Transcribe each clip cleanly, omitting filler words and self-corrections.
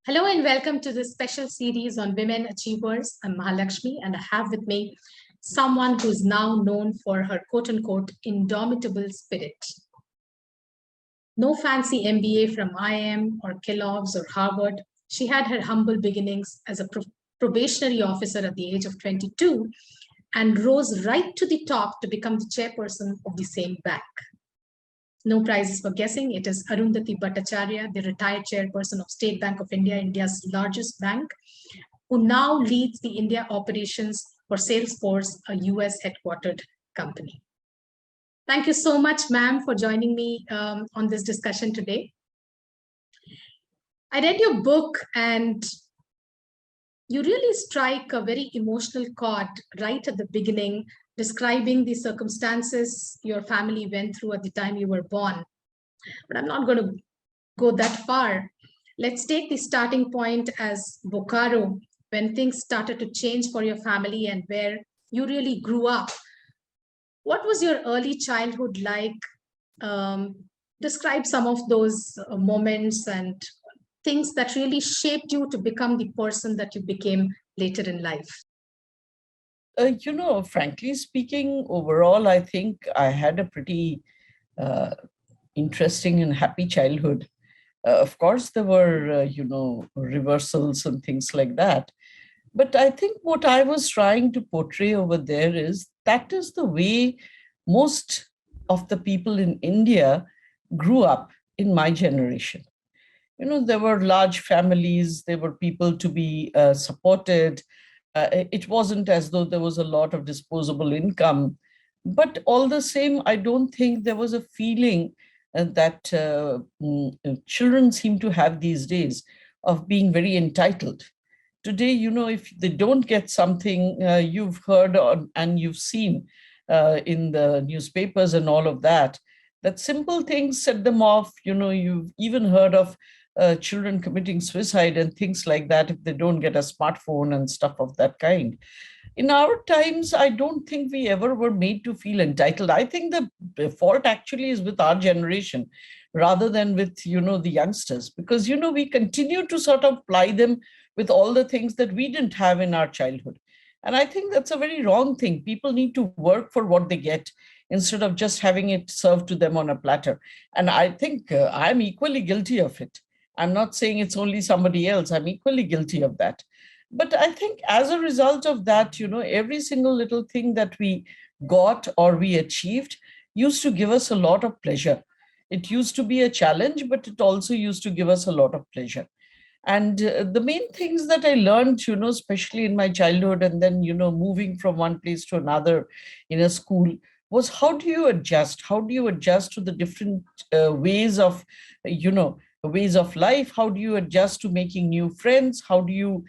Hello and welcome to this special series on women achievers. I'm Mahalakshmi and I have with me someone who's now known for her quote-unquote indomitable spirit. No fancy MBA from IIM or Kellogg's or Harvard. She had her humble beginnings as a probationary officer at the age of 22 and rose right to the top to become the chairperson of the same bank. No prizes for guessing. It is Arundhati Bhattacharya, the retired chairperson of State Bank of India, India's largest bank, who now leads the India operations for Salesforce, a US headquartered company. Thank you so much, ma'am, for joining me on this discussion today. I read your book and you really strike a very emotional chord right at the beginning, describing the circumstances your family went through at the time you were born. But I'm not going to go that far. Let's take the starting point as Bokaro, when things started to change for your family and where you really grew up. What was your early childhood like? Describe some of those moments and things that really shaped you to become the person that you became later in life. Frankly speaking, overall, I think I had a pretty interesting and happy childhood. Of course, there were, reversals and things like that. But I think what I was trying to portray over there is that is the way most of the people in India grew up in my generation. There were large families, there were people to be supported. It wasn't as though there was a lot of disposable income. But all the same, I don't think there was a feeling that children seem to have these days of being very entitled. Today, if they don't get something, you've heard and you've seen in the newspapers and all of that, that simple things set them off. You've even heard of children committing suicide and things like that if they don't get a smartphone and stuff of that kind. In our times, I don't think we ever were made to feel entitled. I think the fault actually is with our generation rather than with, the youngsters, because, we continue to sort of ply them with all the things that we didn't have in our childhood. And I think that's a very wrong thing. People need to work for what they get instead of just having it served to them on a platter. And I think I'm equally guilty of it. I'm not saying it's only somebody else. I'm equally guilty of that. But I think as a result of that, every single little thing that we got or we achieved used to give us a lot of pleasure. It used to be a challenge, but it also used to give us a lot of pleasure. And the main things that I learned, especially in my childhood and then, moving from one place to another in a school, was how do you adjust? How do you adjust to the different ways of, ways of life? How do you adjust to making new friends? How do you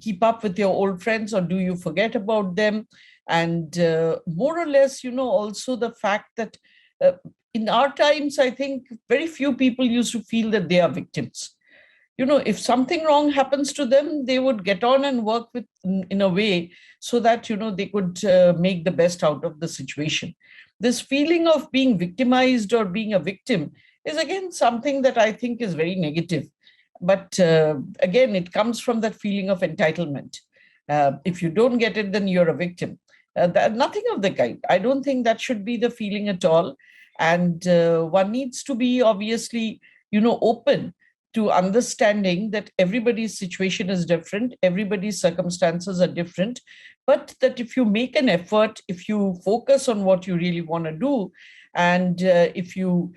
keep up with your old friends, or do you forget about them? And more or less, also the fact that in our times, I think very few people used to feel that they are victims. If something wrong happens to them, they would get on and work with in a way so that, they could make the best out of the situation. This feeling of being victimized or being a victim is again something that I think is very negative. But again, it comes from that feeling of entitlement. If you don't get it, then you're a victim. Nothing of the kind. I don't think that should be the feeling at all. And one needs to be obviously, open to understanding that everybody's situation is different, everybody's circumstances are different, but that if you make an effort, if you focus on what you really want to do, and if you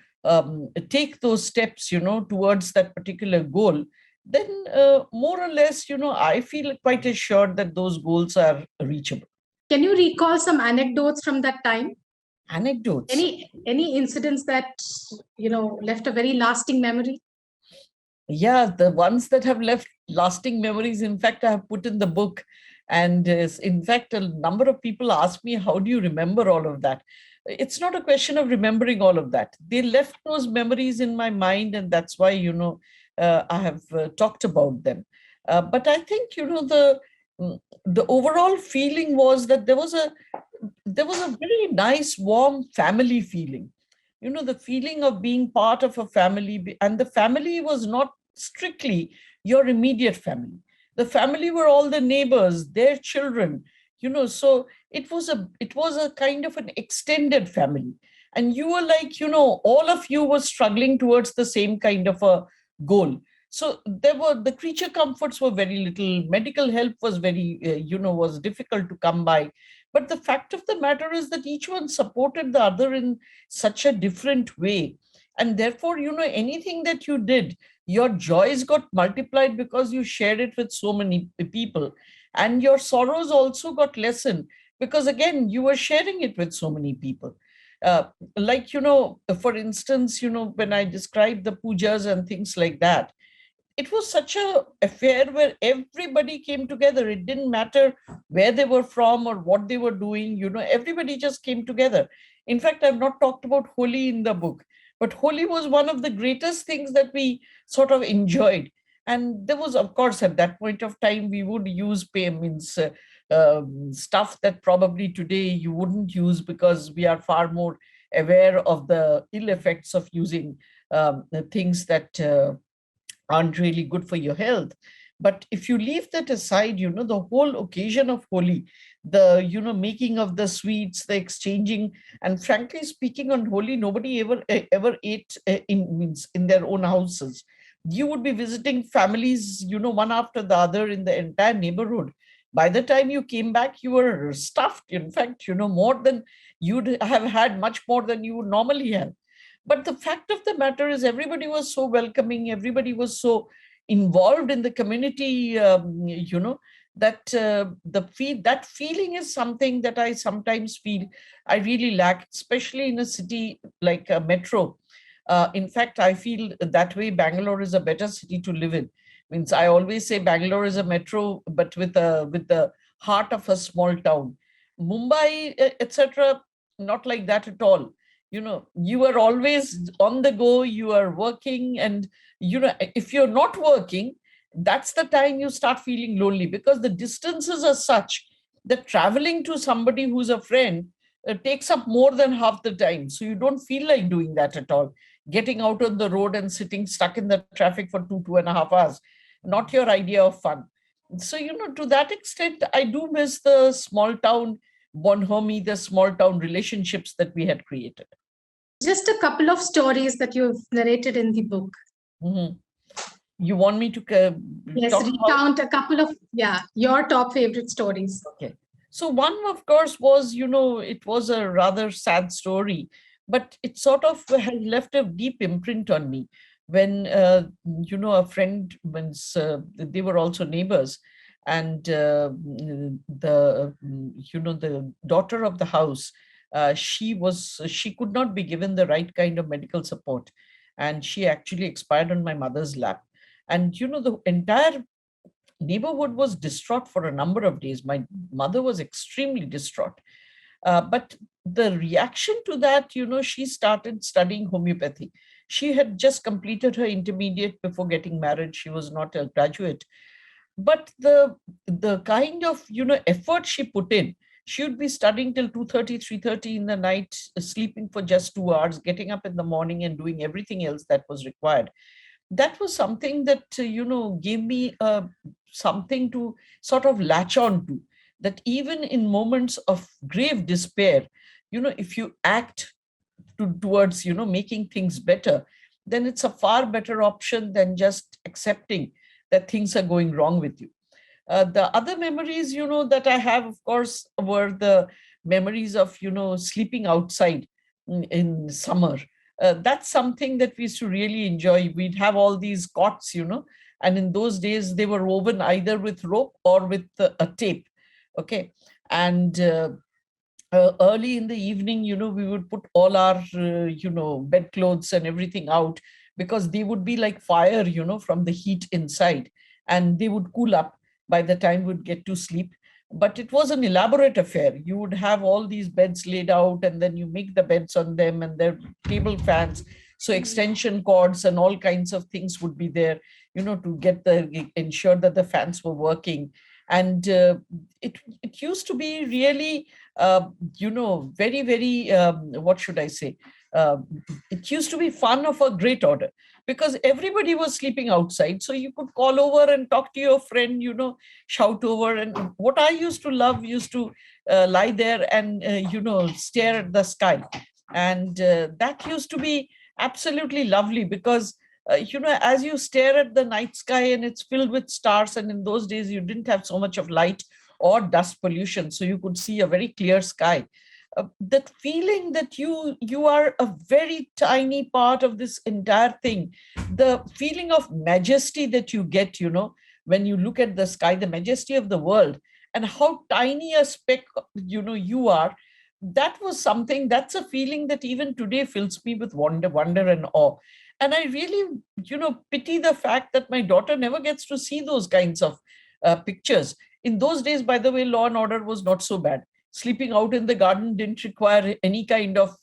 take those steps, towards that particular goal, then more or less, I feel quite assured that those goals are reachable. Can you recall some anecdotes from that time? Anecdotes? Any incidents that, left a very lasting memory? Yeah, the ones that have left lasting memories, in fact, I have put in the book. And in fact, a number of people ask me, how do you remember all of that? It's not a question of remembering all of that. They left those memories in my mind, and that's why, I have talked about them. But I think, the overall feeling was that there was a very nice, warm family feeling. The feeling of being part of a family, and the family was not strictly your immediate family. The family were all the neighbors, their children, so it was a kind of an extended family. And you were like, all of you were struggling towards the same kind of a goal. So the creature comforts were very little. Medical help was was difficult to come by. But the fact of the matter is that each one supported the other in such a different way. And therefore, anything that you did, your joys got multiplied because you shared it with so many people. And your sorrows also got lessened because, again, you were sharing it with so many people. Uh, like, for instance, when I described the pujas and things like that, it was such a affair where everybody came together. It didn't matter where they were from or what they were doing. Everybody just came together. In fact, I've not talked about Holi in the book, but Holi was one of the greatest things that we sort of enjoyed. And there was, of course, at that point of time, we would use payments, stuff that probably today you wouldn't use because we are far more aware of the ill effects of using things that aren't really good for your health. But if you leave that aside, the whole occasion of Holi, the, making of the sweets, the exchanging, and frankly speaking, on Holi, nobody ever ate in their own houses. You would be visiting families, one after the other in the entire neighborhood. By the time you came back, you were stuffed. In fact, more than you'd have had, much more than you would normally have. But the fact of the matter is, everybody was so welcoming, everybody was so involved in the community, that that feeling is something that I sometimes feel I really lack, especially in a city like a metro. In fact, I feel that way Bangalore is a better city to live in. Means I always say Bangalore is a metro, but with the heart of a small town. Mumbai, etc., not like that at all. You are always on the go, you are working, and if you're not working, that's the time you start feeling lonely, because the distances are such that traveling to somebody who's a friend takes up more than half the time. So you don't feel like doing that at all. Getting out on the road and sitting stuck in the traffic for 2.5 hours, not your idea of fun. So, to that extent, I do miss the small town bonhomie, the small town relationships that we had created. Just a couple of stories that you've narrated in the book. Mm-hmm. You want me to yes, recount a couple of your top favorite stories. Okay. So one, of course, was, it was a rather sad story, but it sort of has left a deep imprint on me when, a friend, when they were also neighbors, and the daughter of the house, she could not be given the right kind of medical support, and she actually expired on my mother's lap. And the entire neighborhood was distraught for a number of days. My mother was extremely distraught. But the reaction to that, she started studying homeopathy. She had just completed her intermediate before getting married. She was not a graduate. But the kind of, effort she put in, she would be studying till 2:30, 3:30 in the night, sleeping for just 2 hours, getting up in the morning and doing everything else that was required. That was something that, gave me something to sort of latch on to, that even in moments of grave despair, if you act towards, making things better, then it's a far better option than just accepting that things are going wrong with you. The other memories, that I have, of course, were the memories of, sleeping outside in summer. That's something that we used to really enjoy. We'd have all these cots, and in those days they were woven either with rope or with a tape. Okay. And early in the evening, we would put all our, bedclothes and everything out, because they would be like fire, from the heat inside, and they would cool up by the time we'd get to sleep. But it was an elaborate affair. You would have all these beds laid out, and then you make the beds on them, and there table fans. So extension cords and all kinds of things would be there, to ensure that the fans were working. And it used to be really, very, very, what should I say? uh, it used to be fun of a great order because everybody was sleeping outside. So you could call over and talk to your friend, shout over. And what I used to love used to lie there and, stare at the sky. And that used to be absolutely lovely because, as you stare at the night sky and it's filled with stars, and in those days you didn't have so much of light or dust pollution, so you could see a very clear sky. That feeling that you are a very tiny part of this entire thing, the feeling of majesty that you get, when you look at the sky, the majesty of the world, and how tiny a speck, you are. That was something, that's a feeling that even today fills me with wonder and awe. And I really, pity the fact that my daughter never gets to see those kinds of pictures. In those days, by the way, law and order was not so bad. Sleeping out in the garden didn't require any kind of,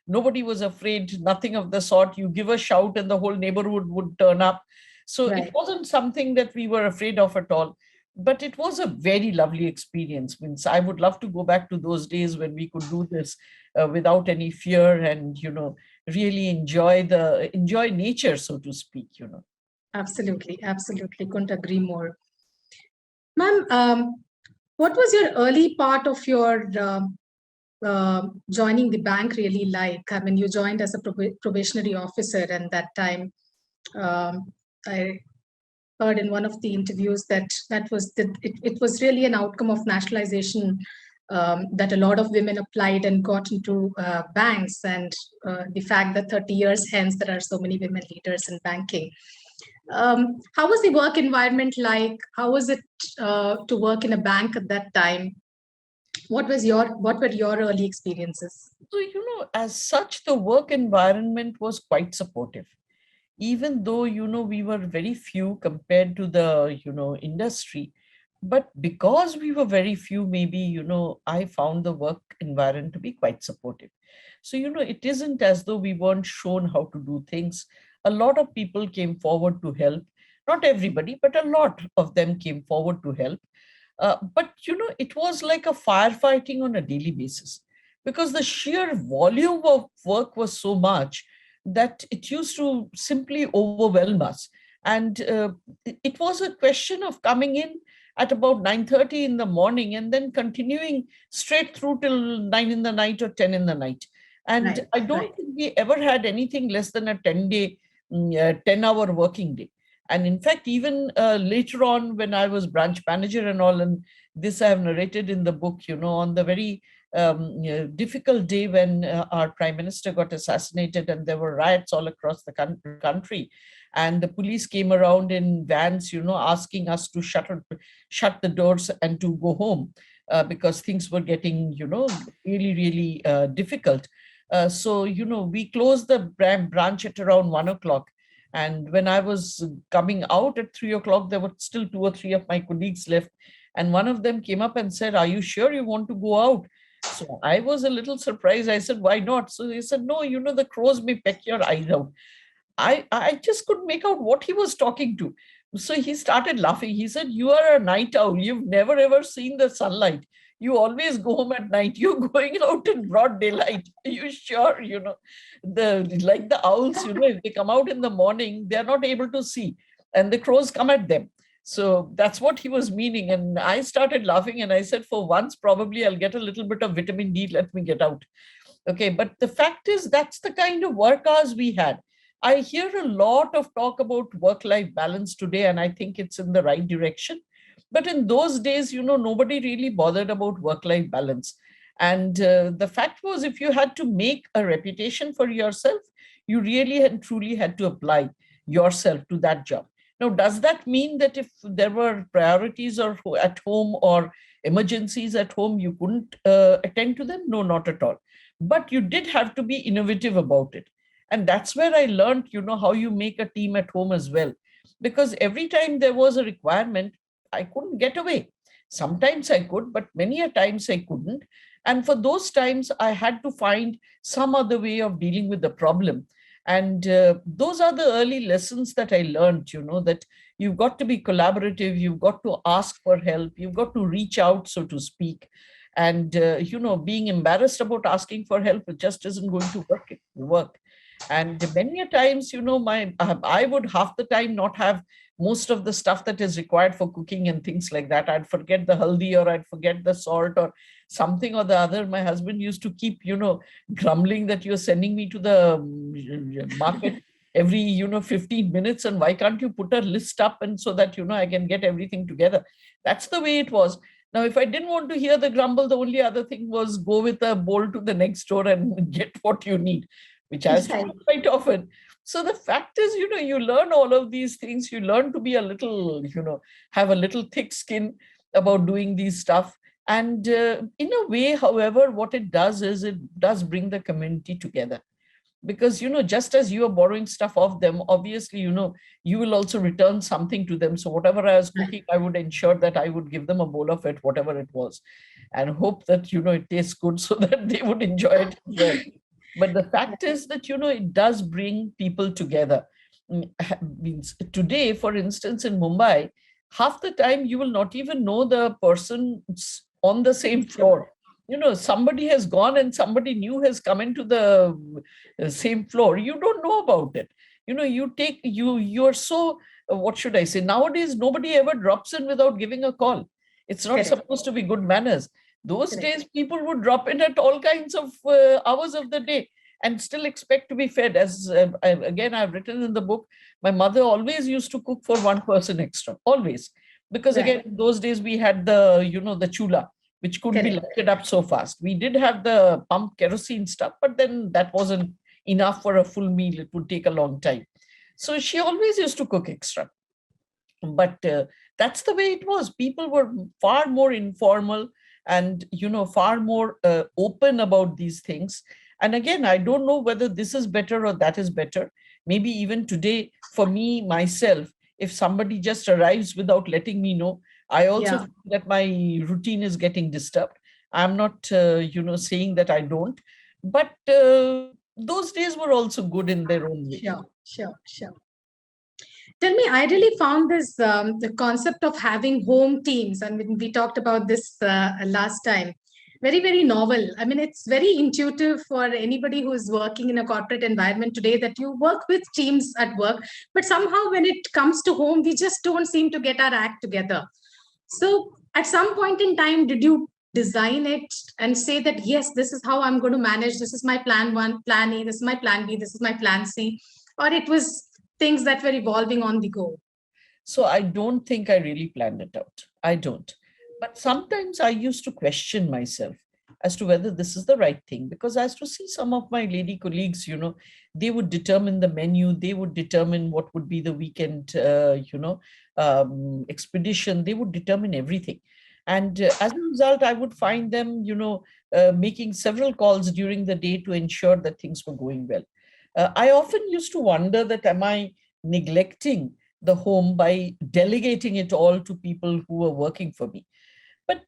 nobody was afraid, nothing of the sort. You give a shout and the whole neighborhood would turn up. So Right. it wasn't something that we were afraid of at all. But it was a very lovely experience. Means I would love to go back to those days when we could do this without any fear and, really enjoy nature, so to speak. Absolutely. Absolutely. Couldn't agree more. Ma'am, what was your early part of your joining the bank really like? I mean, you joined as a probationary officer, and that time I heard in one of the interviews it was really an outcome of nationalization, that a lot of women applied and got into banks, and the fact that 30 years hence there are so many women leaders in banking. How was the work environment like? How was it to work in a bank at that time? What were your early experiences? So, as such, the work environment was quite supportive. Even though, we were very few compared to the, industry. But because we were very few, maybe, I found the work environment to be quite supportive. So, it isn't as though we weren't shown how to do things. A lot of people came forward to help. Not everybody, but a lot of them came forward to help. But it was like a firefighting on a daily basis because the sheer volume of work was so much that it used to simply overwhelm us. And it was a question of coming in at about 9:30 in the morning and then continuing straight through till 9 in the night or 10 in the night. And Right, I don't right, think we ever had anything less than a 10-hour working day. And in fact, even later on, when I was branch manager and all, and this I have narrated in the book, on the very difficult day when our prime minister got assassinated and there were riots all across the country, and the police came around in vans, asking us to shut the doors and to go home because things were getting, really, really difficult. So, we closed the branch at around 1 o'clock. And when I was coming out at 3 o'clock, there were still two or three of my colleagues left. And one of them came up and said, "Are you sure you want to go out?" So I was a little surprised. I said, "Why not?" So they said, "No, the crows may peck your eyes out." I just couldn't make out what he was talking to. So he started laughing. He said, "You are a night owl. You've never ever seen the sunlight. You always go home at night. You're going out in broad daylight. Are you sure?" The owls, if they come out in the morning, they're not able to see. And the crows come at them. So that's what he was meaning. And I started laughing and I said, "For once, probably I'll get a little bit of vitamin D. Let me get out." Okay, but the fact is that's the kind of work hours we had. I hear a lot of talk about work-life balance today, and I think it's in the right direction. But in those days, nobody really bothered about work-life balance. And the fact was, if you had to make a reputation for yourself, you really and truly had to apply yourself to that job. Now, does that mean that if there were priorities or at home or emergencies at home, you couldn't attend to them? No, not at all. But you did have to be innovative about it. And that's where I learned, how you make a team at home as well. Because every time there was a requirement, I couldn't get away. Sometimes I could, but many a times I couldn't. And for those times, I had to find some other way of dealing with the problem. And those are the early lessons that I learned, that you've got to be collaborative, you've got to ask for help, you've got to reach out, so to speak. And, being embarrassed about asking for help, it just isn't going to work. And many a times, I would half the time not have most of the stuff that is required for cooking and things like that. I'd forget the haldi, or I'd forget the salt, or something or the other. My husband used to keep, grumbling that you're sending me to the market every, 15 minutes. And why can't you put a list up, and so that, I can get everything together. That's the way it was. Now, if I didn't want to hear the grumble, the only other thing was go with a bowl to the next door and get what you need, which I used to do quite often. So the fact is, you learn all of these things. You learn to be a little, have a little thick skin about doing these stuff. And in a way, however, what it does is it does bring the community together. Because, just as you are borrowing stuff off them, obviously, you will also return something to them. So whatever I was cooking, I would ensure that I would give them a bowl of it, whatever it was, and hope that, it tastes good so that they would enjoy it as well. But the fact is that, it does bring people together. Means today, for instance, in Mumbai, half the time you will not even know the person on the same floor. Somebody has gone and somebody new has come into the same floor. You don't know about it. You're so, what should I say? Nowadays, nobody ever drops in without giving a call. It's not supposed to be good manners. Those days, people would drop in at all kinds of hours of the day and still expect to be fed. As again, I've written in the book, my mother always used to cook for one person extra, always. Because again, in those days, we had the, the chula, which couldn't be lighted up so fast. We did have the pump kerosene stuff, but then that wasn't enough for a full meal. It would take a long time. So she always used to cook extra. But that's the way it was. People were far more informal and, far more open about these things. And again, I don't know whether this is better or that is better. Maybe even today, for me, myself, if somebody just arrives without letting me know, I also feel that my routine is getting disturbed. I'm not, saying that I don't. But those days were also good in their own way. Sure. Tell me, I really found this, the concept of having home teams, and we talked about this last time, very, very novel. I mean, it's very intuitive for anybody who is working in a corporate environment today, that you work with teams at work, but somehow when it comes to home, we just don't seem to get our act together. So at some point in time, did you design it and say that, yes, this is how I'm going to manage, this is my plan one, plan A, this is my plan B, this is my plan C, or it was things that were evolving on the go? So I don't think I really planned it out. I don't. But sometimes I used to question myself as to whether this is the right thing, because I used to see some of my lady colleagues, they would determine the menu, they would determine what would be the weekend, expedition, they would determine everything. And as a result, I would find them, making several calls during the day to ensure that things were going well. I often used to wonder that, am I neglecting the home by delegating it all to people who are working for me? But,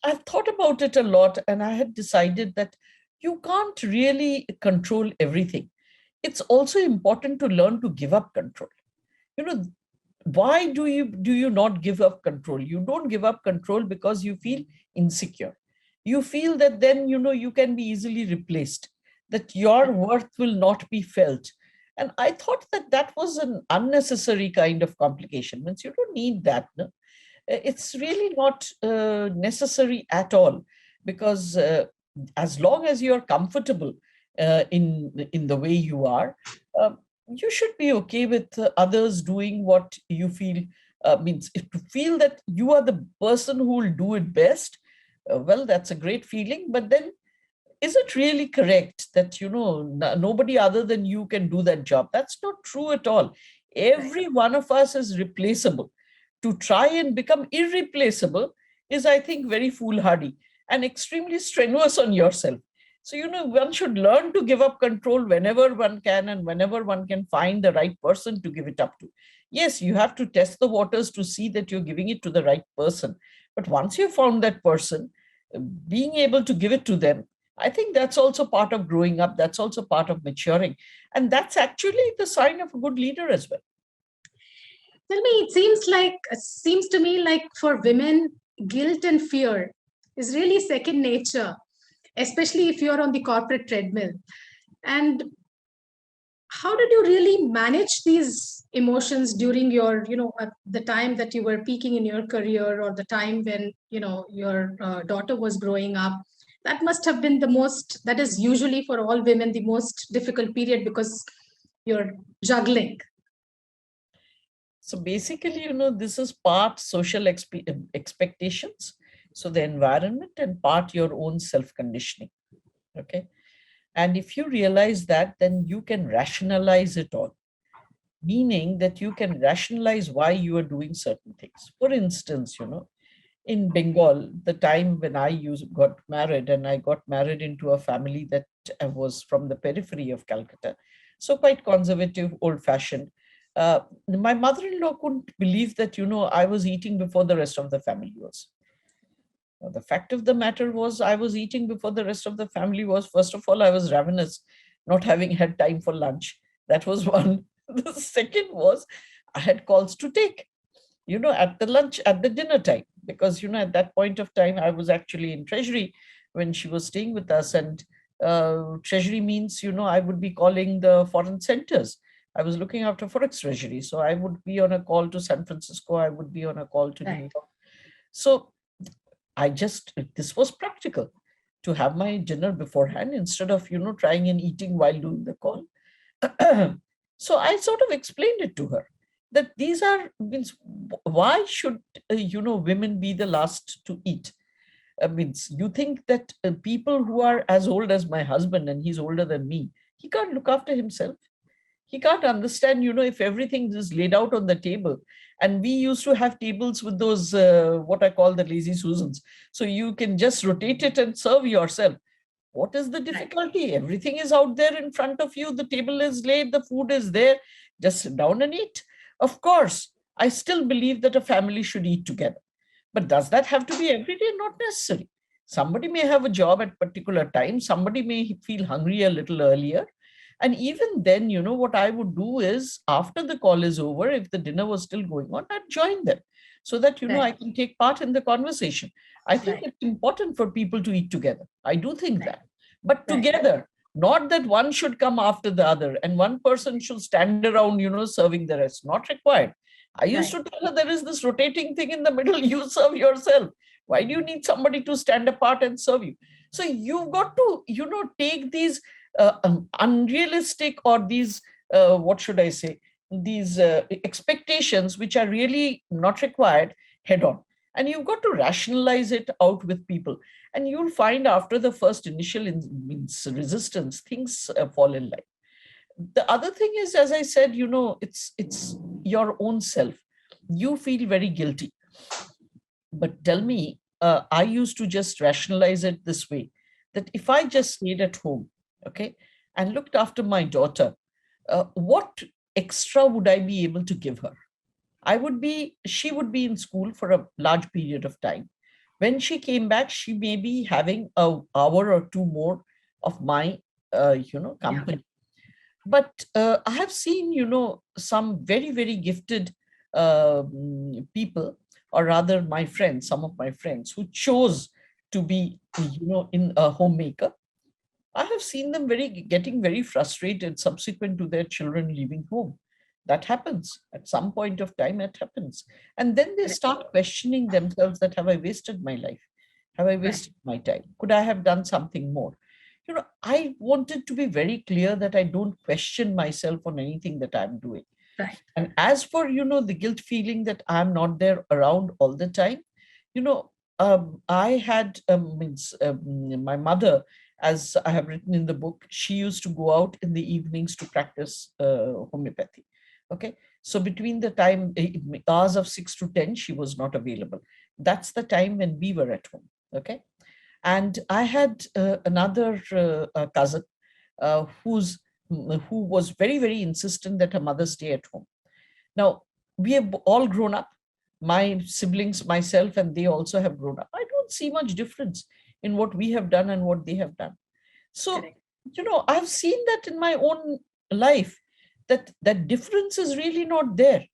I've thought about it a lot, and I had decided that you can't really control everything. It's also important to learn to give up control. Why do you not give up control? You don't give up control because you feel insecure. You feel that then, you can be easily replaced, that your worth will not be felt. And I thought that that was an unnecessary kind of complication. Means you don't need that. No? It's really not necessary at all, because as long as you're comfortable in the way you are, you should be okay with others doing what you feel. Means if to feel that you are the person who will do it best, well, that's a great feeling. But then, is it really correct that, nobody other than you can do that job? That's not true at all. Every one of us is replaceable. To try and become irreplaceable is, I think, very foolhardy and extremely strenuous on yourself. So, one should learn to give up control whenever one can, and whenever one can find the right person to give it up to. Yes, you have to test the waters to see that you're giving it to the right person. But once you've found that person, being able to give it to them, I think that's also part of growing up. That's also part of maturing. And that's actually the sign of a good leader as well. Tell me, it seems to me like for women, guilt and fear is really second nature, especially if you're on the corporate treadmill. And how did you really manage these emotions during your, at the time that you were peaking in your career, or the time when, your daughter was growing up? That must have been that is usually for all women, the most difficult period, because you're juggling. So basically, this is part social expectations, so the environment, and part your own self-conditioning. Okay. And if you realize that, then you can rationalize it all, meaning that you can rationalize why you are doing certain things. For instance, in Bengal, the time when I got married, and I got married into a family that was from the periphery of Calcutta, so quite conservative, old-fashioned. My mother-in-law couldn't believe that, I was eating before the rest of the family was. Now, the fact of the matter was, I was eating before the rest of the family was. First of all, I was ravenous, not having had time for lunch. That was one. The second was, I had calls to take, at the dinner time, because, at that point of time, I was actually in Treasury when she was staying with us. And Treasury means, I would be calling the foreign centers. I was looking after Forex Treasury. So I would be on a call to San Francisco. I would be on a call to New York. So this was practical, to have my dinner beforehand instead of, trying and eating while doing the call. So I sort of explained it to her, that why should, women be the last to eat? You think that people who are as old as my husband, and he's older than me, he can't look after himself. He can't understand, if everything is laid out on the table. And we used to have tables with those, what I call the lazy Susans. So you can just rotate it and serve yourself. What is the difficulty? Everything is out there in front of you. The table is laid, the food is there. Just sit down and eat. Of course, I still believe that a family should eat together. But does that have to be every day? Not necessary. Somebody may have a job at particular time. Somebody may feel hungry a little earlier. And even then, what I would do is, after the call is over, if the dinner was still going on, I'd join them, so that, I can take part in the conversation. I think it's important for people to eat together. I do think that. But together, not that one should come after the other and one person should stand around, serving the rest. Not required. I used to tell her, there is this rotating thing in the middle. You serve yourself. Why do you need somebody to stand apart and serve you? So you've got to, take these unrealistic, or these, what should I say, these expectations which are really not required, head on. And you've got to rationalize it out with people. And you'll find after the first initial resistance, things fall in line. The other thing is, as I said, it's your own self. You feel very guilty. But tell me, I used to just rationalize it this way, that if I just stayed at home, okay, and looked after my daughter, what extra would I be able to give her? She would be in school for a large period of time. When she came back, she may be having an hour or two more of my, company. But I have seen, some very, very gifted people, or rather my friends, some of my friends who chose to be, in a homemaker. I have seen them getting very frustrated subsequent to their children leaving home. That happens at some point of time. It happens, and then they start questioning themselves: that have I wasted my life? Have I wasted my time? Could I have done something more? I wanted to be very clear that I don't question myself on anything that I'm doing. And as for the guilt feeling that I'm not there around all the time, I had my mother, as I have written in the book, she used to go out in the evenings to practice homeopathy. Okay. So between the time, hours of 6 to 10, she was not available. That's the time when we were at home. Okay. And I had another cousin who was very, very insistent that her mother stay at home. Now, we have all grown up. My siblings, myself, and they also have grown up. I don't see much difference in what we have done and what they have done. So, I've seen that in my own life, that difference is really not there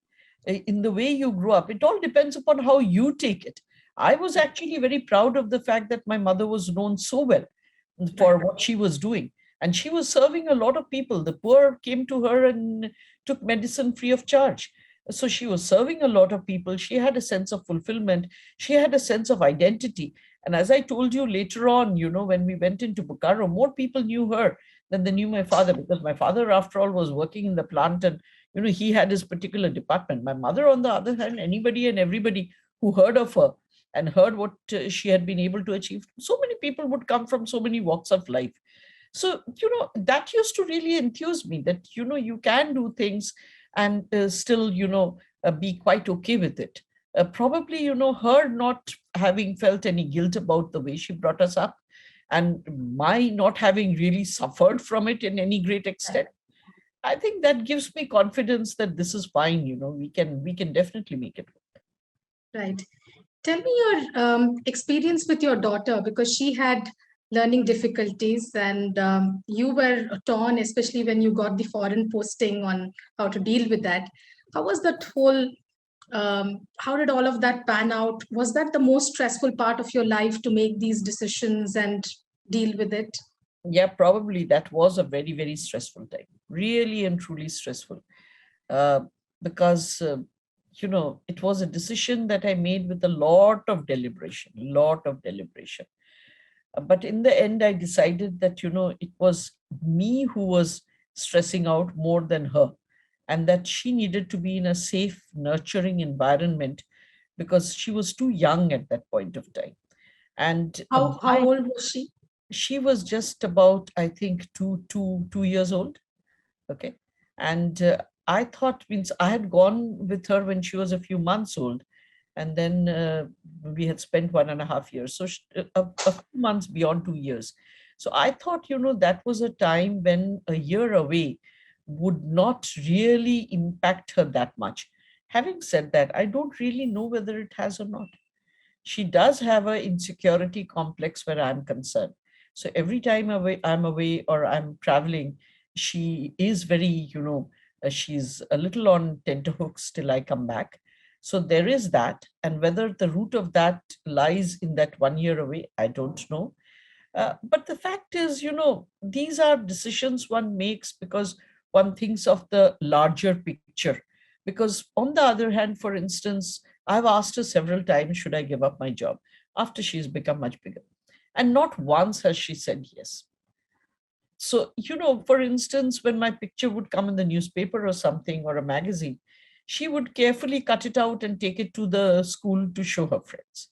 in the way you grew up. It all depends upon how you take it. I was actually very proud of the fact that my mother was known so well Right. for what she was doing. And she was serving a lot of people. The poor came to her and took medicine free of charge. So she was serving a lot of people. She had a sense of fulfillment. She had a sense of identity. And as I told you later on, when we went into Bokaro, more people knew her than they knew my father, because my father, after all, was working in the plant and, he had his particular department. My mother, on the other hand, anybody and everybody who heard of her and heard what she had been able to achieve, so many people would come from so many walks of life. So that used to really enthuse me, that you can do things and still be quite okay with it. Probably her not having felt any guilt about the way she brought us up, and my not having really suffered from it in any great extent, I think that gives me confidence that this is fine. We can definitely make it work. Right. Tell me your experience with your daughter, because she had learning difficulties, and you were torn, especially when you got the foreign posting, on how to deal with that. How was that whole, how did all of that pan out? Was that the most stressful part of your life, to make these decisions and deal with it? Yeah, probably that was a very, very stressful time, really and truly stressful. uh, because it was a decision that I made with a lot of deliberation. But in the end, I decided that it was me who was stressing out more than her, and that she needed to be in a safe, nurturing environment, because she was too young at that point of time. And How old was she? she was just about, I think, 2 years old. Okay. And I thought, means I had gone with her when she was a few months old. And then we had spent 1.5 years. So a few months beyond 2 years. So I thought, that was a time when a year away would not really impact her that much. Having said that, I don't really know whether it has or not. She does have an insecurity complex where I'm concerned. So every time I'm away or I'm traveling, she is very, she's a little on tenterhooks till I come back. So there is that. And whether the root of that lies in that 1 year away, I don't know. But the fact is, these are decisions one makes because one thinks of the larger picture. Because on the other hand, for instance, I've asked her several times, should I give up my job after she's become much bigger? And not once has she said yes. So, for instance, when my picture would come in the newspaper or something or a magazine, she would carefully cut it out and take it to the school to show her friends,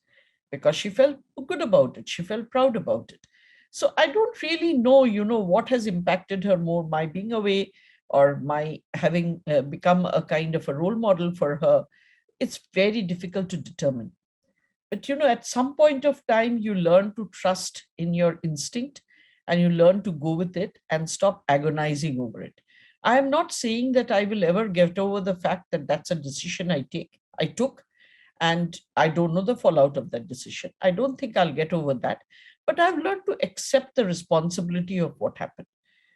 because she felt good about it. She felt proud about it. So I don't really know, what has impacted her more, my being away or my having become a kind of a role model for her. It's very difficult to determine. But at some point of time, you learn to trust in your instinct, and you learn to go with it and stop agonizing over it. I am not saying that I will ever get over the fact that that's a decision I took, and I don't know the fallout of that decision. I don't think I'll get over that. But I've learned to accept the responsibility of what happened.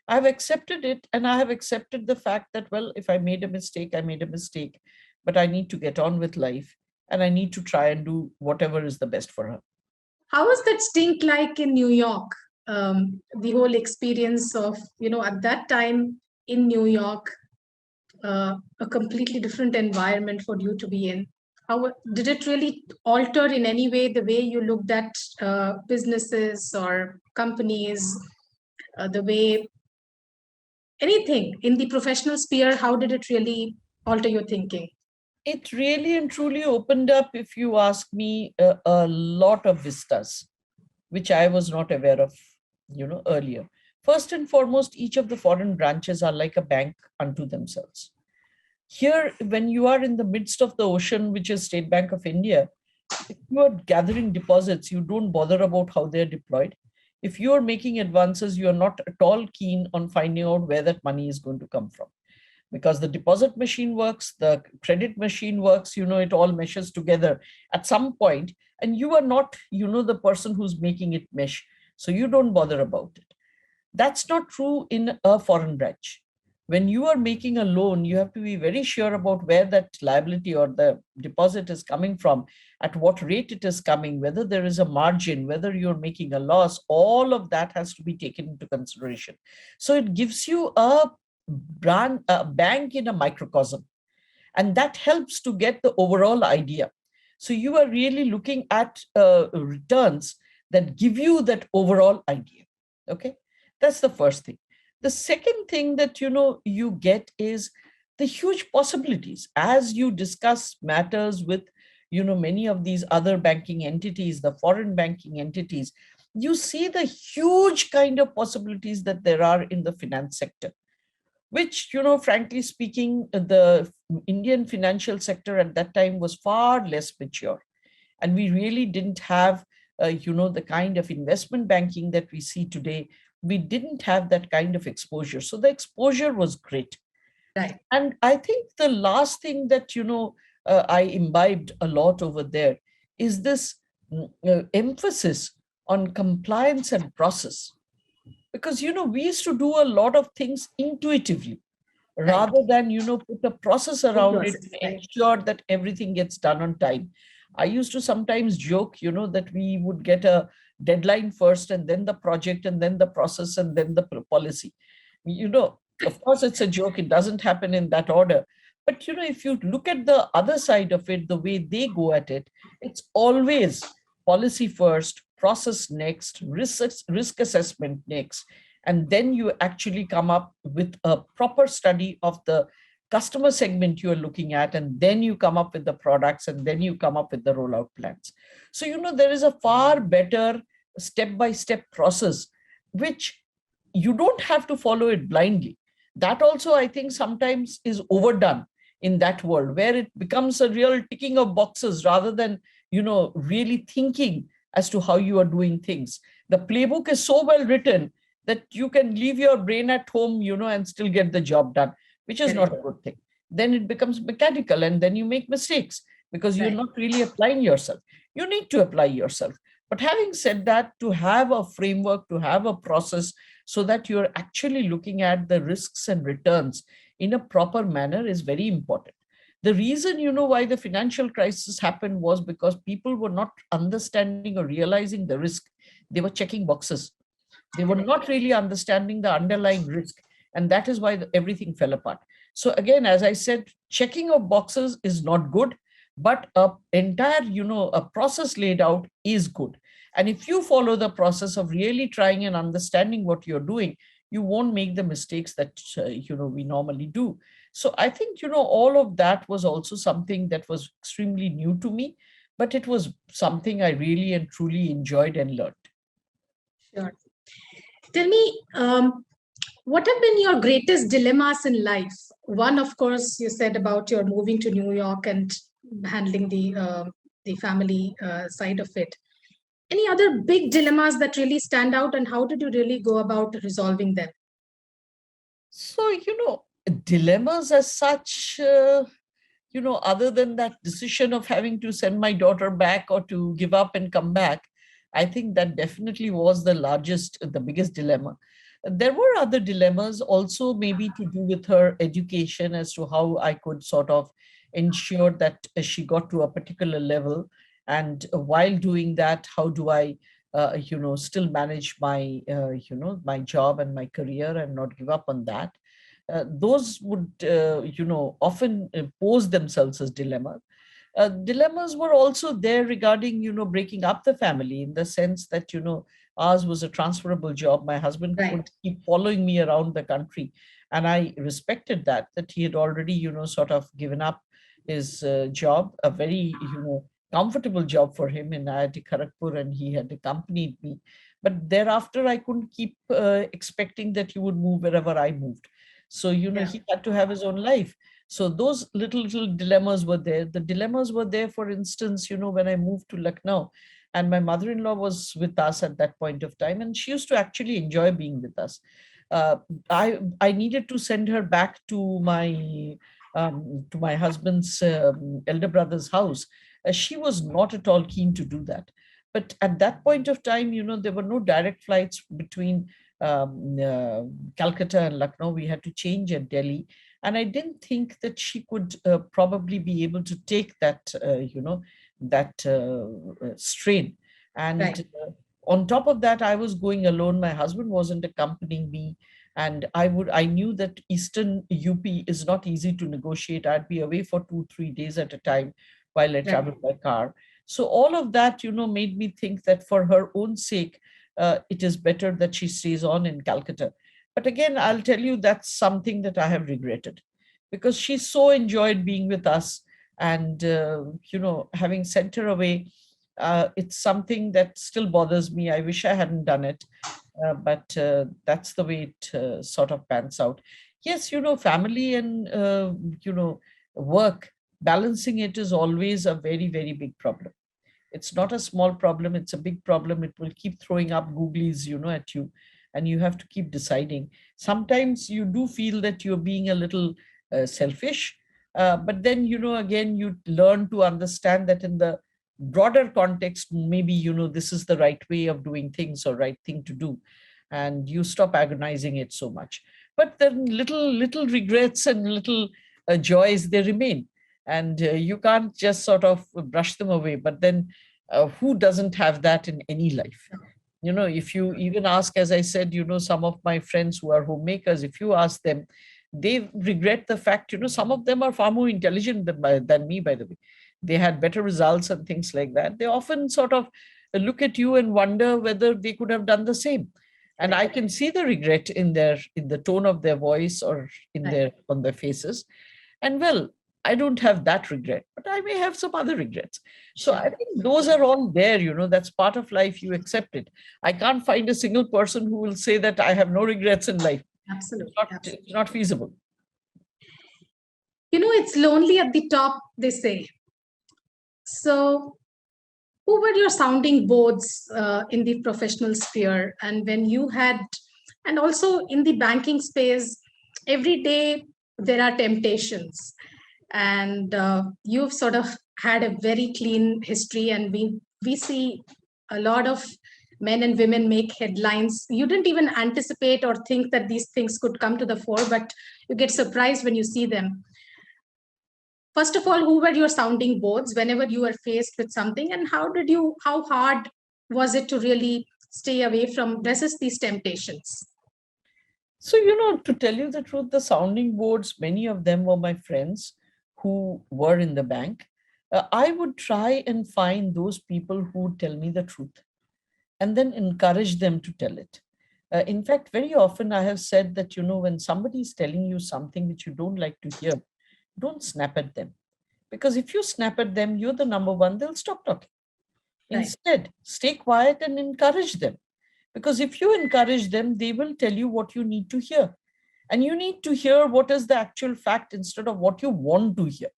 I've accepted it, and I have accepted the fact that, well, if I made a mistake, I made a mistake, but I need to get on with life, and I need to try and do whatever is the best for her. How was that stint like in New York? The whole experience of, at that time in New York, a completely different environment for you to be in. How did it really alter in any way the way you looked at businesses or companies, the way anything in the professional sphere? How did it really alter your thinking? It really and truly opened up, if you ask me, a lot of vistas, which I was not aware of, earlier. First and foremost, each of the foreign branches are like a bank unto themselves. Here, when you are in the midst of the ocean, which is State Bank of India, if you are gathering deposits, you don't bother about how they're deployed. If you are making advances, you are not at all keen on finding out where that money is going to come from, because the deposit machine works, the credit machine works, it all meshes together at some point, and you are not, the person who's making it mesh. So you don't bother about it. That's not true in a foreign branch. When you are making a loan, you have to be very sure about where that liability or the deposit is coming from, at what rate it is coming, whether there is a margin, whether you're making a loss. All of that has to be taken into consideration. So it gives you a bank in a microcosm, and that helps to get the overall idea. So you are really looking at returns that give you that overall idea. Okay, that's the first thing. The second thing that you get is the huge possibilities as you discuss matters with many of these other banking entities, the foreign banking entities. You see the huge kind of possibilities that there are in the finance sector, which, frankly speaking, the Indian financial sector at that time was far less mature. And we really didn't have, the kind of investment banking that we see today. We didn't have that kind of exposure. So the exposure was great. Right. And I think the last thing that, I imbibed a lot over there is this emphasis on compliance and process. Because, we used to do a lot of things intuitively Right. rather than, put a process around it Process, to right. ensure that everything gets done on time. I used to sometimes joke, that we would get a deadline first and then the project and then the process and then the policy. Of course, it's a joke. It doesn't happen in that order. But, if you look at the other side of it, the way they go at it, it's always policy first, process next, risk assessment next. And then you actually come up with a proper study of the customer segment you're looking at, and then you come up with the products, and then you come up with the rollout plans. So, there is a far better step-by-step process, which you don't have to follow it blindly. That also, I think, sometimes is overdone in that world, where it becomes a real ticking of boxes rather than, really thinking as to how you are doing things. The playbook is so well written that you can leave your brain at home, and still get the job done, which is not a good thing. Then it becomes mechanical, and then you make mistakes because you're Right. not really applying yourself. You need to apply yourself. But having said that, to have a framework, to have a process, so that you're actually looking at the risks and returns in a proper manner is very important. The reason, why the financial crisis happened was because people were not understanding or realizing the risk. They were checking boxes. They were not really understanding the underlying risk. And that is why everything fell apart. So again, as I said, checking of boxes is not good, but a entire, a process laid out is good. And if you follow the process of really trying and understanding what you're doing, you won't make the mistakes that, we normally do. So I think, all of that was also something that was extremely new to me, but it was something I really and truly enjoyed and learned. Sure. Tell me, what have been your greatest dilemmas in life? One, of course, you said about your moving to New York and handling the family side of it. Any other big dilemmas that really stand out, and how did you really go about resolving them? So, dilemmas as such, other than that decision of having to send my daughter back or to give up and come back, I think that definitely was the biggest dilemma. There were other dilemmas also, maybe to do with her education, as to how I could sort of ensure that she got to a particular level. And while doing that, how do I, still manage my, my job and my career and not give up on that. Those would, often pose themselves as dilemmas. Dilemmas were also there regarding, breaking up the family, in the sense that, ours was a transferable job. My husband could Right. keep following me around the country. And I respected that he had already, sort of given up his job, a very, comfortable job for him in IIT Kharagpur, and he had accompanied me. But thereafter, I couldn't keep expecting that he would move wherever I moved. So, Yeah. he had to have his own life. So those little dilemmas were there. The dilemmas were there, for instance, when I moved to Lucknow, and my mother-in-law was with us at that point of time, and she used to actually enjoy being with us. Uh, I needed to send her back to my husband's elder brother's house. She was not at all keen to do that. But at that point of time, there were no direct flights between Calcutta and Lucknow. We had to change at Delhi. And I didn't think that she could probably be able to take that, that strain. And Right. on top of that, I was going alone. My husband wasn't accompanying me. And I knew that Eastern UP is not easy to negotiate. I'd be away for 2, 3 days at a time while I Right. traveled by car. So all of that, made me think that for her own sake, it is better that she stays on in Calcutta. But again, I'll tell you, that's something that I have regretted, because she so enjoyed being with us. And, having sent her away, it's something that still bothers me. I wish I hadn't done it. But that's the way it sort of pans out. Yes, family and, work, balancing it is always a very, very big problem. It's not a small problem, it's a big problem. It will keep throwing up googlies, at you, and you have to keep deciding. Sometimes you do feel that you're being a little selfish, but then, again, you learn to understand that in the broader context, maybe, this is the right way of doing things or right thing to do, and you stop agonizing it so much. But then little regrets and little joys, they remain, and you can't just sort of brush them away. But then who doesn't have that in any life? If you even ask, as I said, some of my friends who are homemakers, if you ask them, they regret the fact, some of them are far more intelligent than me, by the way. They had better results and things like that. They often sort of look at you and wonder whether they could have done the same. And I Right. can see the regret in the tone of their voice, or Right. on their faces. And well, I don't have that regret, but I may have some other regrets. So I Sure. think those are all there, that's part of life. You accept it. I can't find a single person who will say that I have no regrets in life. Absolutely. It's Absolutely. not feasible. It's lonely at the top, they say. So, who were your sounding boards in the professional sphere? And when you had, and also in the banking space, every day there are temptations. And you've sort of had a very clean history, and we see a lot of men and women make headlines. You didn't even anticipate or think that these things could come to the fore, but you get surprised when you see them. First of all, who were your sounding boards whenever you were faced with something, and how hard was it to really stay away from resist these temptations? So, to tell you the truth, the sounding boards, many of them were my friends who were in the bank. I would try and find those people who would tell me the truth and then encourage them to tell it. In fact, very often I have said that, when somebody is telling you something which you don't like to hear, don't snap at them. Because if you snap at them, you're the number one, they'll stop talking. Right. Instead, stay quiet and encourage them. Because if you encourage them, they will tell you what you need to hear. And you need to hear what is the actual fact instead of what you want to hear.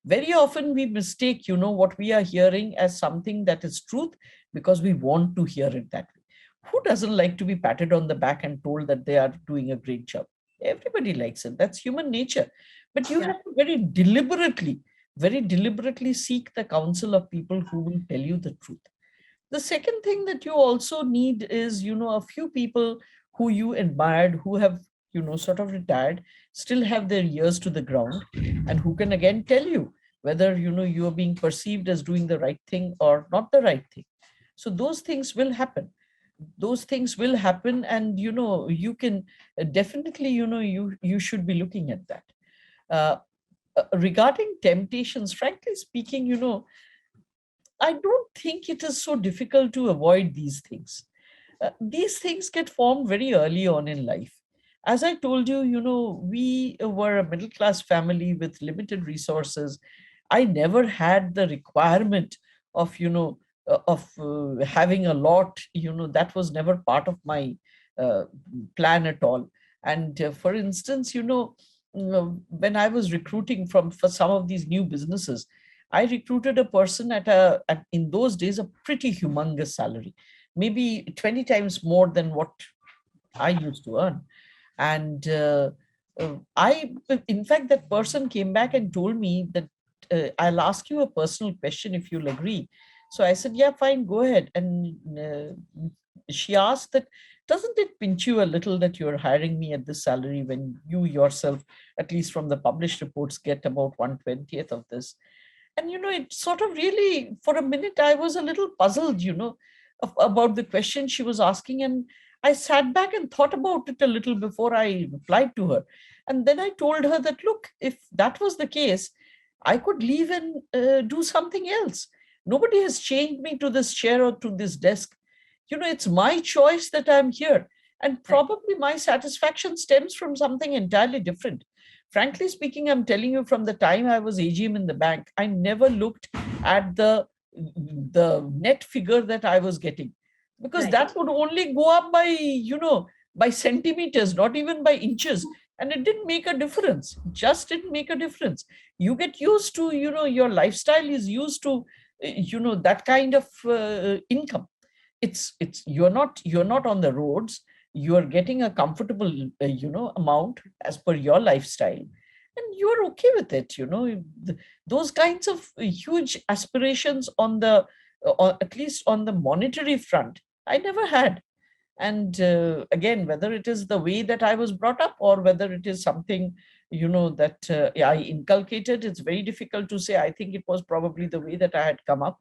Very often we mistake, what we are hearing as something that is truth because we want to hear it that way. Who doesn't like to be patted on the back and told that they are doing a great job? Everybody likes it. That's human nature. But you Yeah. have to very deliberately seek the counsel of people who will tell you the truth. The second thing that you also need is, a few people who you admired, who have, sort of retired, still have their ears to the ground, and who can again tell you whether, you are being perceived as doing the right thing or not the right thing. So those things will happen. Those things will happen, and, you can definitely, you should be looking at that. Uh, Regarding temptations, frankly speaking, I don't think it is so difficult to avoid these things. These things get formed very early on in life. As I told you, we were a middle class family with limited resources. I never had the requirement of, having a lot, that was never part of my uh, plan at all. And for instance, when I was recruiting for some of these new businesses, I recruited a person in those days, a pretty humongous salary, maybe 20 times more than what I used to earn. And in fact, that person came back and told me that I'll ask you a personal question if you'll agree. So I said, yeah, fine, go ahead. And she asked that, doesn't it pinch you a little that you're hiring me at this salary when you yourself, at least from the published reports, get about 1/20th of this? And, it sort of really, for a minute, I was a little puzzled, about the question she was asking. And I sat back and thought about it a little before I replied to her. And then I told her that, look, if that was the case, I could leave and do something else. Nobody has chained me to this chair or to this desk. It's my choice that I'm here. And probably my satisfaction stems from something entirely different. Frankly speaking, I'm telling you, from the time I was AGM in the bank, I never looked at the net figure that I was getting, because that would only go up by centimeters, not even by inches. And it didn't make a difference. Just didn't make a difference. You get used to, your lifestyle is used to, that kind of income. You're not on the roads. You're getting a comfortable, amount as per your lifestyle, and you're okay with it. Those kinds of huge aspirations on the, or at least on the monetary front, I never had. And again, whether it is the way that I was brought up, or whether it is something, that I inculcated, it's very difficult to say. I think it was probably the way that I had come up,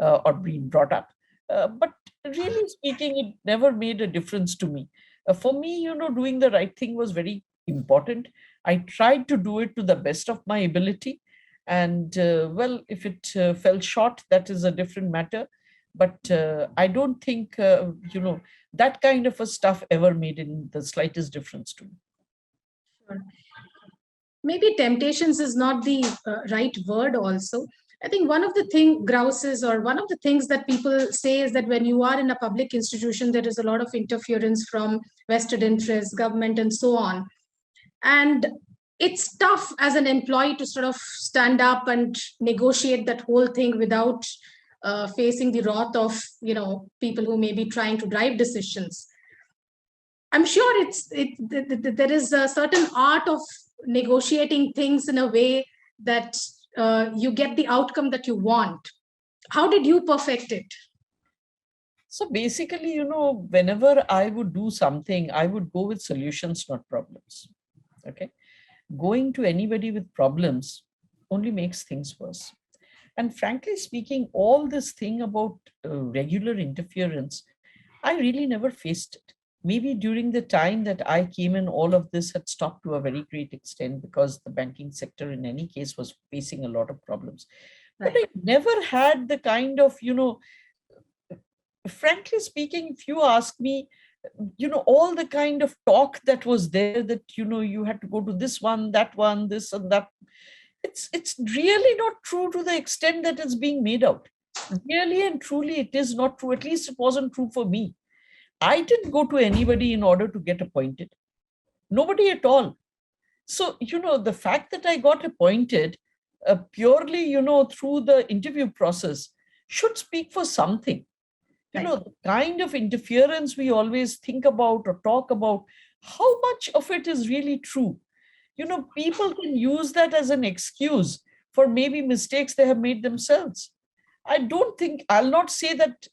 or been brought up. But really speaking, it never made a difference to me. For me, doing the right thing was very important. I tried to do it to the best of my ability. And well, if it fell short, that is a different matter. But I don't think, that kind of a stuff ever made in the slightest difference to me. Sure. Maybe temptations is not the right word also. I think one of the grouses, or one of the things that people say, is that when you are in a public institution, there is a lot of interference from vested interests, government, and so on. And it's tough as an employee to sort of stand up and negotiate that whole thing without facing the wrath of, people who may be trying to drive decisions. I'm sure there is a certain art of negotiating things in a way that you get the outcome that you want. How did you perfect it? So basically, whenever I would do something, I would go with solutions, not problems. Okay. Going to anybody with problems only makes things worse. And frankly speaking, all this thing about regular interference, I really never faced it. Maybe during the time that I came in, all of this had stopped to a very great extent, because the banking sector in any case was facing a lot of problems. Right. But I never had the kind of, frankly speaking, if you ask me, all the kind of talk that was there, that, you had to go to this one, this and that. It's really not true to the extent that it's being made out. Really and truly, it is not true. At least it wasn't true for me. I didn't go to anybody in order to get appointed. Nobody at all. So, the fact that I got appointed purely, through the interview process should speak for something. The kind of interference we always think about or talk about, how much of it is really true? People can use that as an excuse for maybe mistakes they have made themselves. I'll not say that,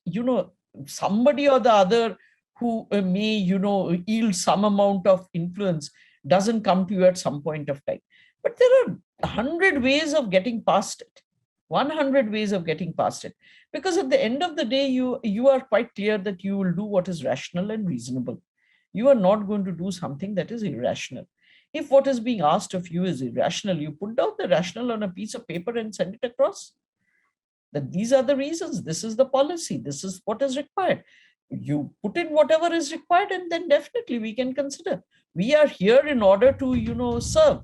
somebody or the other who may, yield some amount of influence doesn't come to you at some point of time. But there are 100 ways of getting past it. 100 ways of getting past it. Because at the end of the day, you are quite clear that you will do what is rational and reasonable. You are not going to do something that is irrational. If what is being asked of you is irrational, you put down the rational on a piece of paper and send it across. That these are the reasons, this is the policy, this is what is required. You put in whatever is required, and then definitely we can consider. We are here in order to, serve.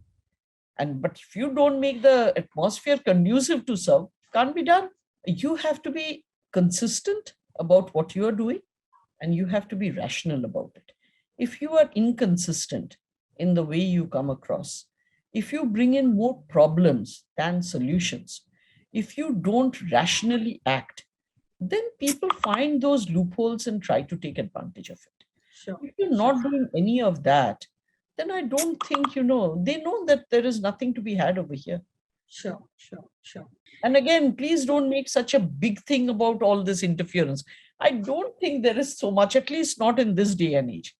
But if you don't make the atmosphere conducive to serve, can't be done. You have to be consistent about what you are doing, and you have to be rational about it. If you are inconsistent in the way you come across, if you bring in more problems than solutions, if you don't rationally act, then people find those loopholes and try to take advantage of it. Sure. If you're not doing any of that, then I don't think, they know that there is nothing to be had over here. Sure, sure, sure. And again, please don't make such a big thing about all this interference. I don't think there is so much, at least not in this day and age.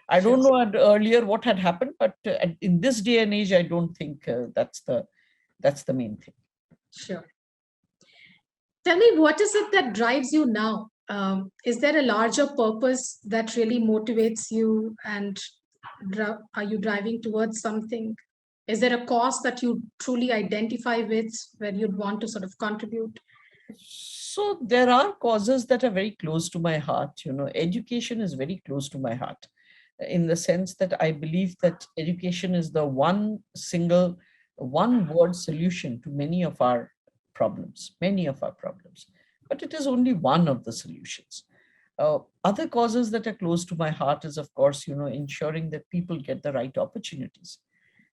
I Sure. don't know earlier what had happened, but in this day and age, I don't think that's the main thing. Sure. Tell me, what is it that drives you now? Is there a larger purpose that really motivates you, and are you driving towards something? Is there a cause that you truly identify with, where you'd want to sort of contribute? So there are causes that are very close to my heart. Education is very close to my heart, in the sense that I believe that education is the one word solution to many of our problems. But it is only one of the solutions. Other causes that are close to my heart is, of course, ensuring that people get the right opportunities.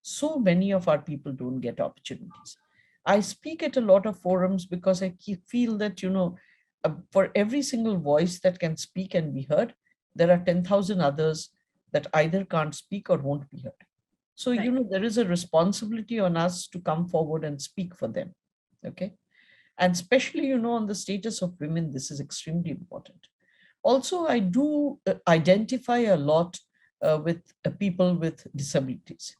So many of our people don't get opportunities. I speak at a lot of forums because feel that, for every single voice that can speak and be heard, there are 10,000 others that either can't speak or won't be heard. So, Right. there is a responsibility on us to come forward and speak for them. Okay. And especially, on the status of women, this is extremely important. Also, I do identify a lot with people with disabilities,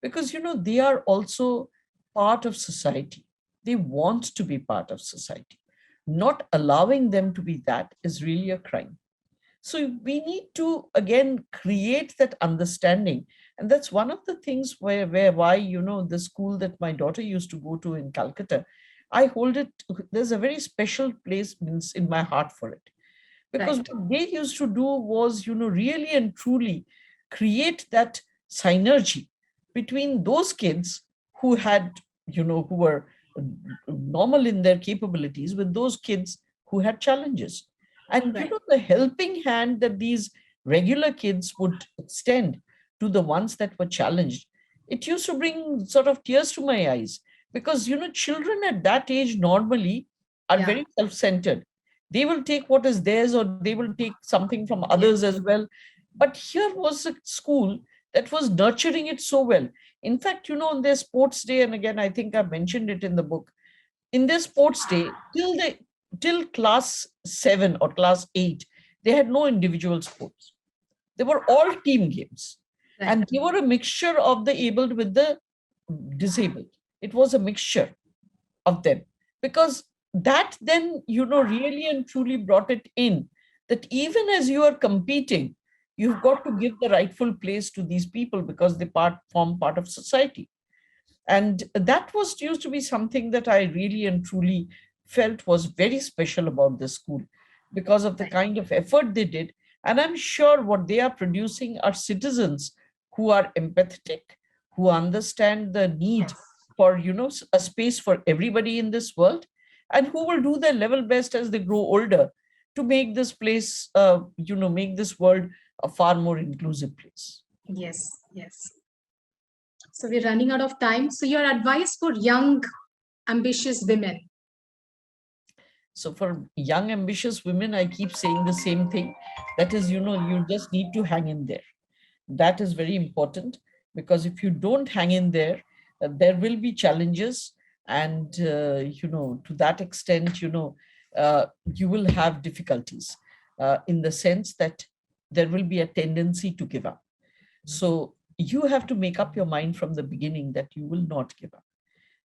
because they are also part of society. They want to be part of society. Not allowing them to be that is really a crime. So we need to again create that understanding. And that's one of the things why the school that my daughter used to go to in Calcutta, I hold it, there's a very special place in my heart for it. Because Right. what they used to do was, really and truly create that synergy between those kids who had, who were normal in their capabilities, with those kids who had challenges. And, Right. the helping hand that these regular kids would extend to the ones that were challenged, it used to bring sort of tears to my eyes. Because, children at that age normally are Yeah. very self-centered. They will take what is theirs, or they will take something from others Yes. as well. But here was a school that was nurturing it so well. In fact, on their sports day, and again, I think I mentioned it in the book, in their sports day, till class 7 or class 8, they had no individual sports. They were all team games. Right. And they were a mixture of the abled with the disabled. It was a mixture of them, because that then, really and truly brought it in, that even as you are competing, you've got to give the rightful place to these people, because they form part of society. And that was used to be something that I really and truly felt was very special about this school, because of the Right. kind of effort they did. And I'm sure what they are producing are citizens who are empathetic, who understand the need Yes. for, a space for everybody in this world, and who will do their level best as they grow older to make this place, make this world a far more inclusive place. Yes. Yes. So we're running out of time. So your advice for young, ambitious women? So for young, ambitious women, I keep saying the same thing. That is, you just need to hang in there. That is very important, because if you don't hang in there, there will be challenges. And, to that extent, you will have difficulties in the sense that there will be a tendency to give up. So you have to make up your mind from the beginning that you will not give up,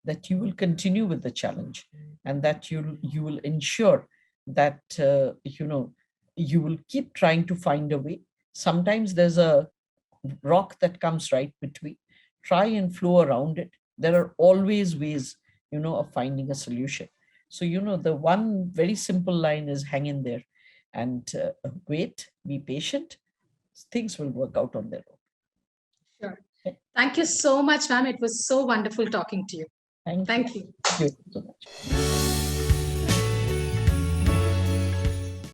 that you will continue with the challenge, and that you will ensure that you will keep trying to find a way. Sometimes there's a rock that comes right between. Try and flow around it. There are always ways, of finding a solution. So, the one very simple line is hang in there, and wait, be patient. Things will work out on their own. Sure. Okay? Thank you so much, ma'am. It was so wonderful talking to you. Thank you. Thank you. Thank you so much.